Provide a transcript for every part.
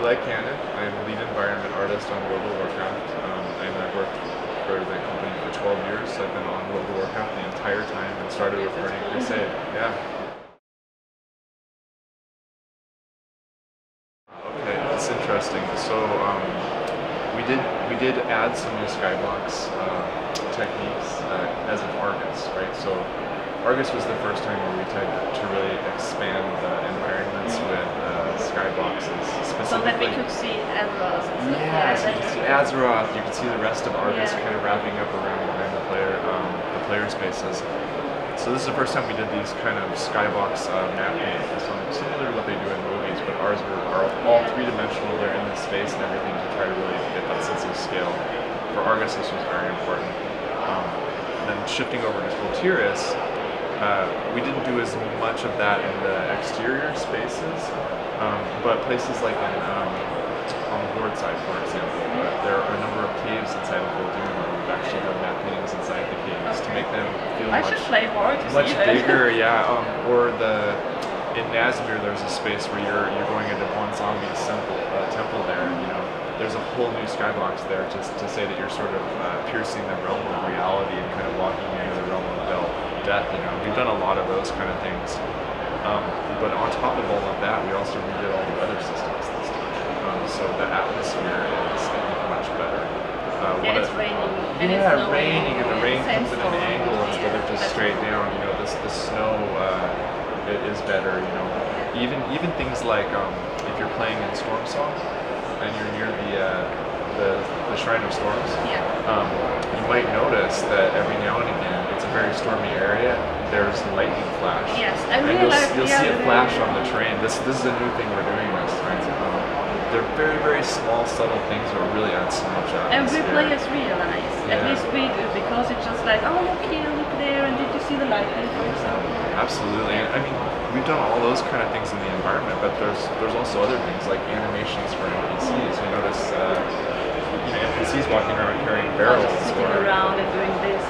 like Cannon. I'm lead environment artist on World of Warcraft, and I've worked for the company for 12 years. So I've been on World of Warcraft the entire time and started with Burning Crusade. Yeah. Okay, that's interesting. So we did add some new skybox techniques as an Argus, right? So Argus was the first time where we tried to really expand the environments with skyboxes specifically. So that we could see Azeroth. Yeah, so you can see Azeroth, you can see the rest of Argus kind of wrapping up around behind the player spaces. So this is the first time we did these kind of skybox mapping, similar to what they do in movies, but ours are all three-dimensional. They're in the space and everything to try to really get that sense of scale. For Argus, this was very important. Then shifting over to Kultiris, we didn't do as much of that in the exterior spaces, but places like on the Horde side, for example, there are a number of caves inside of Vol'dun where we've actually done mappings inside the caves to make them feel much bigger. Yeah, or in Nazmir, there's a space where you're going into one zombie's temple there. You know, there's a whole new skybox there just to say that you're sort of piercing the realm of reality and kind of walking into the realm of death. You know, we've done a lot of those kind of things. But on top of all of that, we also redid all the weather systems this time. So the atmosphere is much better. Yeah, it's raining. Yeah, raining, and the rain comes at an angle instead of just straight down. You know, the snow is better. You know, even things like if you're playing in Stormsong and you're near the Shrine of Storms, you might notice that every now and again it's a very stormy area. There's lightning flash. Yes, and you'll see a flash on the terrain. This is a new thing we're doing this time. They're very, very small, subtle things that really add so much atmosphere. And we players realize, at least we do, because it's just like, oh look here, look there, and did you see the lightning, for example? Absolutely. I mean, we've done all those kind of things in the environment, but there's also other things like animations for NPCs. You notice NPCs walking around carrying barrels, sitting around and doing this.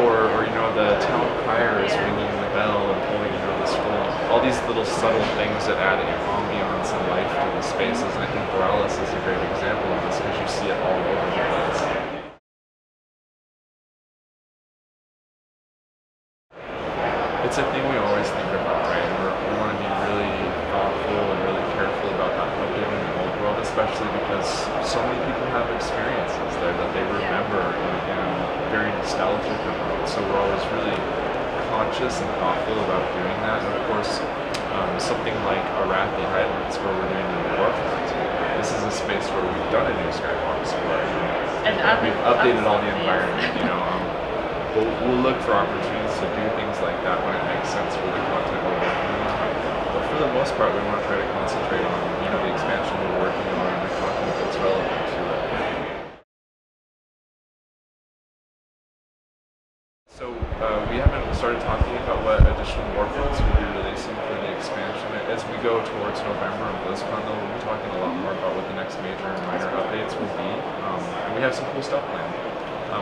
Or you know, the town crier is ringing the bell and pulling the scroll. All these little subtle things that add ambiance and life to the spaces. And I think Borealis is a great example of this because you see it all over the place. It's a thing we always think about, right? We want to be really thoughtful and really careful about updating the old world, especially because so many people have experiences there that they remember and very nostalgic about. So we're always really conscious and thoughtful about doing that. And of course, something like Arathi Highlands, where we're doing the Warfront, this is a space where we've done a new skybox where we've updated all the environment. You know, we'll look for opportunities to do things like that when it makes sense for the content we're working on. But for the most part, we want to try to concentrate on the expansion we're working on and the content that's relevant to it. So we haven't started talking about what additional Warfronts we'll be releasing for the expansion. As we go towards November and BlizzCon, though, we'll be talking a lot more about what the next major and minor updates will be. And we have some cool stuff planned.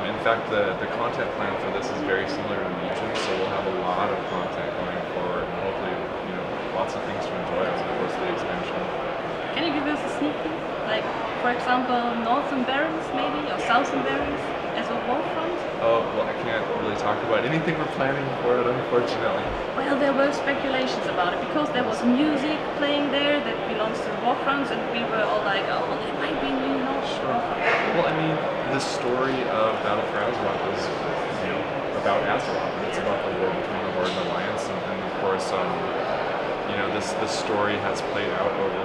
In fact, the content plan for this is very similar to Legion, so we'll have a lot of content going forward, and hopefully, lots of things to enjoy over the course of the expansion. Can you give us a sneak peek? Like, for example, Northern Barrens, maybe, or Southern Barrens, as a Warfront? Oh, well, I can't really talk about anything we're planning for it, unfortunately. Well, there were speculations about it, because there was music playing there that belongs to Warfronts, and we were all like, oh, well, there might be new Warfront. Well, I mean, the story of Battle for Azeroth is, about Azeroth, and it's about the war between the Horde and Alliance, and of course, this story has played out over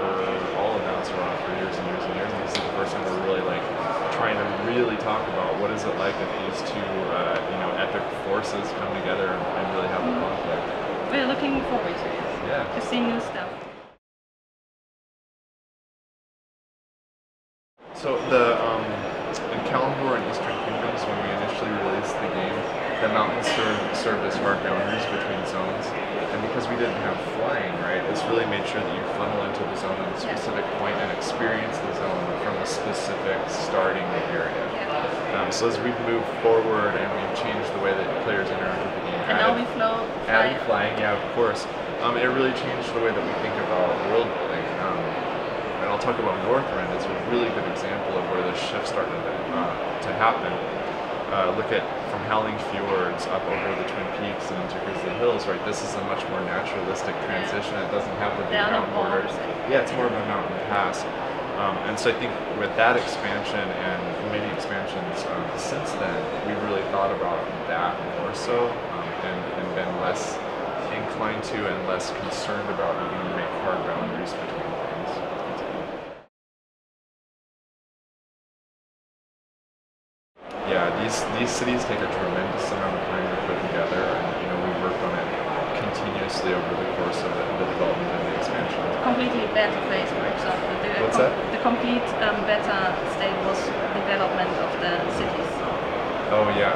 all of Azeroth for years and years and years, and this is the first time we're really, trying to really talk about what is it like if these two, epic forces come together and really have a conflict. We're looking forward to it. Yeah. To see new stuff. So in Kalimdor and Eastern Kingdoms, when we initially released the game, the mountains served as hard boundaries between zones, and because we didn't have flying, right, this really made sure that you funnel into the zone at a specific point and experience the zone from a specific starting area. So as we've moved forward and we've changed the way that players interact with the game, and now we added flying, yeah, of course. It really changed the way that we think about world building. And I'll talk about Northrend as a really good example of where this shift started to happen. Look at from Howling Fjords up over the Twin Peaks and into Grizzly Hills, right? This is a much more naturalistic transition. It doesn't have the big mountain borders. Yeah, it's more of a mountain pass. And so I think with that expansion and many expansions since then, we've really thought about that more so and been less inclined to and less concerned about needing to make hard boundaries between things. Yeah, these cities take a tremendous amount of time to put together, and we worked on it continuously over the course of the development and the expansion. Completely better phase, for example. What's that? The complete beta state was development of the cities. Oh yeah.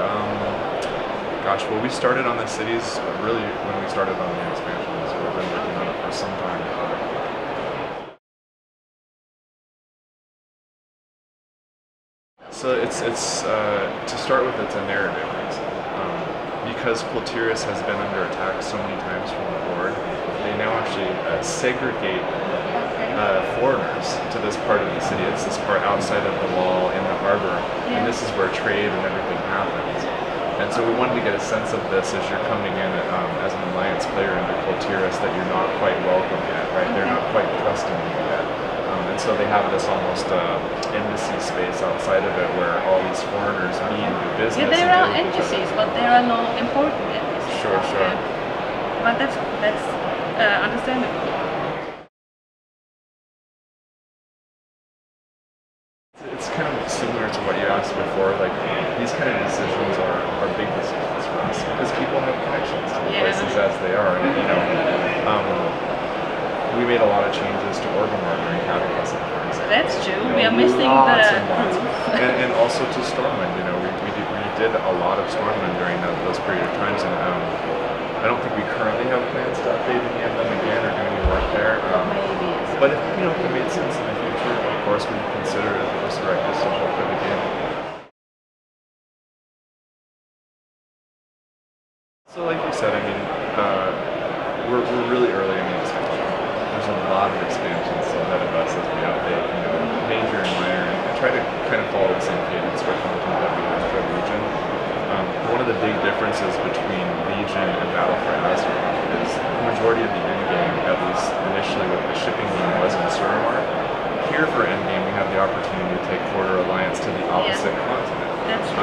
Gosh, well, we started on the cities really when we started on the expansion, so we've been working on it for some time. So it's to start with, it's a narrative reason. Because Kultiris has been under attack so many times from the board, they now actually segregate foreigners to this part of the city. It's this part outside of the wall in the harbor, and this is where trade and everything happens. And so we wanted to get a sense of this as you're coming in as an alliance player into Kultiris, that you're not quite welcome yet, right? They're not quite trusting you yet. And so they have this almost embassy space outside of it where all these foreigners meet and do business. Yeah, there are embassies, but there are no important embassies. Sure. But that's understandable. It's kind of similar to what you asked before, like these kind of decisions are big decisions for us because people have connections to the places as they are, and we made a lot of changes to Orgrimmar during Cataclysm, for example. That's true. We are missing the proof. and also to Stormwind. We did a lot of Stormwind during those period of times, and I don't think we currently have plans to update any of them again or do any work there. Maybe. But if it made sense in the future, of course we would consider it as the right decision for the game. So like you said, we're really early in the expansion. There's a lot of expansions ahead of us as we update, major and minor, and try to kind of follow the same cadence for content that we have for Legion. One of the big differences between Legion and Battle for Azeroth is the majority of the endgame, at least initially with the shipping game, was in Suramar. Here for endgame, we have the opportunity to take Quarter Alliance to the opposite continent.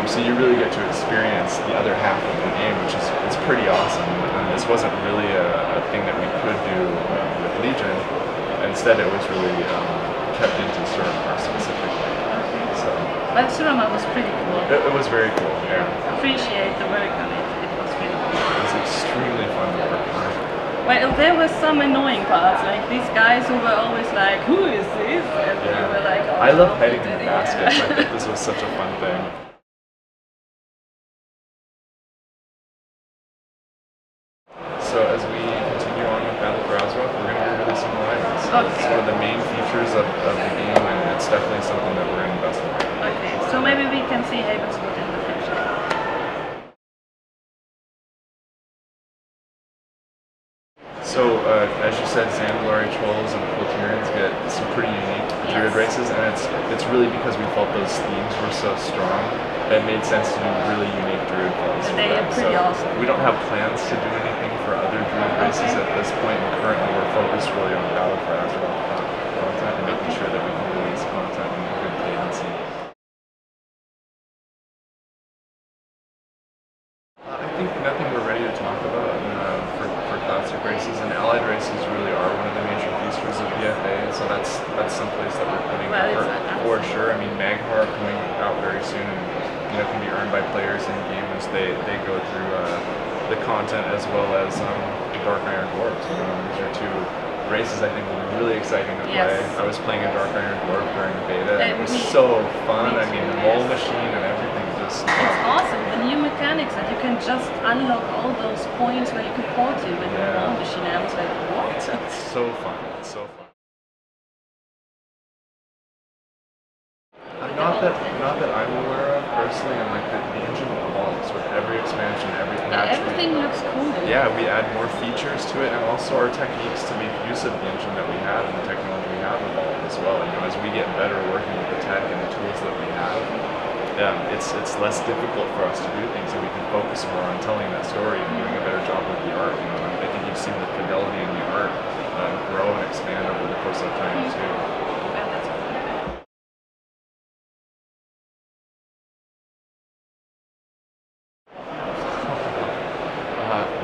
So you really get to experience the other half of the game, which is pretty awesome. And this wasn't really a thing that we could do with Legion. Instead, it was really kept into Suramar specifically. So, but Suramar was pretty cool. It was very cool, yeah. Appreciate the work on it. It was really cool. It was extremely fun to work on. Well, there were some annoying parts, like these guys who were always like, "Who is this?" And we were like, "Oh, I love hiding in the baskets. I think this was such a fun thing. So as we continue on with Battle for Azeroth, we're going to be releasing more items. It's one of the main features of the game, and it's definitely something that we're investing in. Okay, so maybe we can see Havenswood in the future. So, as you said, Zandalari Trolls and Kultirians get some pretty unique druid races, and it's really because we felt those themes were so strong that it made sense to do really unique druid forms. They are pretty awesome. We don't have plans to do anything for other druid races at this point, and currently we're focused really on Battle for Azeroth content and making sure that we can release content in a good cadence. I think nothing we're ready to talk about for classic races, and allied races really are one of the major features of BFA, so that's someplace that we're putting effort for sure. Magmar coming out very soon, and can be earned by players in game as they go through the content, as well as Dark Iron Dwarves. These are two races I think will be really exciting to play. I was playing a Dark Iron Dwarf during beta, and it was so fun. The roll machine and everything just... It's awesome, the new mechanics that you can just unlock all those points where you can port to with the roll machine, and I was like, what? It's so fun, it's so fun. Not that I'm aware of personally, and the engine evolves with every expansion, every patch. Everything looks cool. Yeah, we add more features to it, and also our techniques to make use of the engine that we have and the technology we have evolved as as well. You know, as we get better working with the tech and the tools that we have, it's less difficult for us to do things, and we can focus more on telling that story and doing a better job with the art. You know, and I think you've seen the fidelity in the art grow and expand over the course of time too.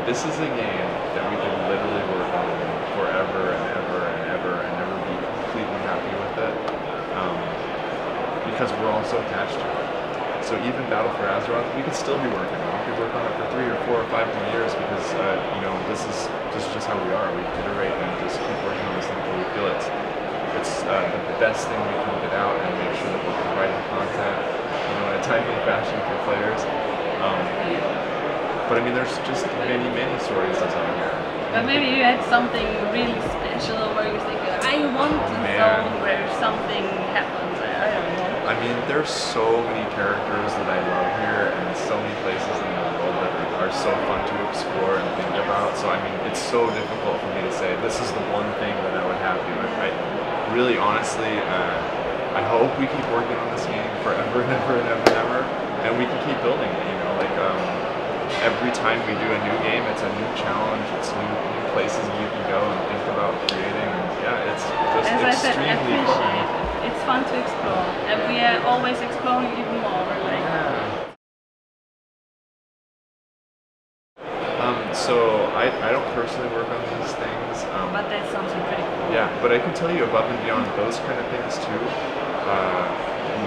This is a game that we could literally work on forever and ever and ever and never be completely happy with it, because we're all so attached to it. So even Battle for Azeroth, we could still be working on it. We could work on it for 3 or 4 or 5 more years because you know, this is just how we are. We iterate and just keep working on this thing until we feel it's the best thing we can get out and make sure that we're providing content, you know, in a timely fashion for players. But I mean, there's just many stories to tell here. But maybe you had something really special where you think, I want to zone where something happens. I don't know. I mean, there's so many characters that I love here, and so many places in the world that are so fun to explore and think about. So I mean, it's so difficult for me to say this is the one thing that I would have to. I really, honestly, I hope we keep working on this game forever and ever and ever and ever, and we can keep building it. You know, like. Every time we do a new game, it's a new challenge, it's new places you can go and think about creating. And yeah, it's just extremely fun. It's fun to explore, and we are always exploring even more. Like. So I don't personally work on these things. But that's something pretty cool. Yeah, but I can tell you above and beyond those kind of things too,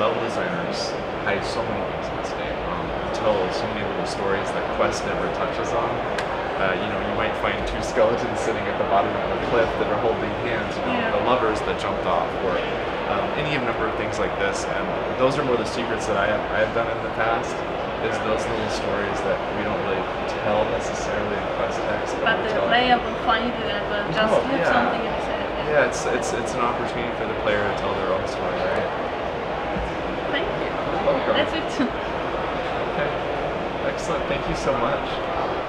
level designers hide so many things in this game. Tell so many little stories that Quest never touches on. You know, you might find 2 skeletons sitting at the bottom of a cliff that are holding hands, you know, the lovers that jumped off, or any number of things like this. And those are more the secrets that I have done in the past, is those little stories that we don't really tell necessarily in Quest text. But the player will find it and will just have something in his head. Yeah, it's an opportunity for the player to tell their own story, right? Thank you. You're welcome. That's it. Okay. Excellent. Thank you so much.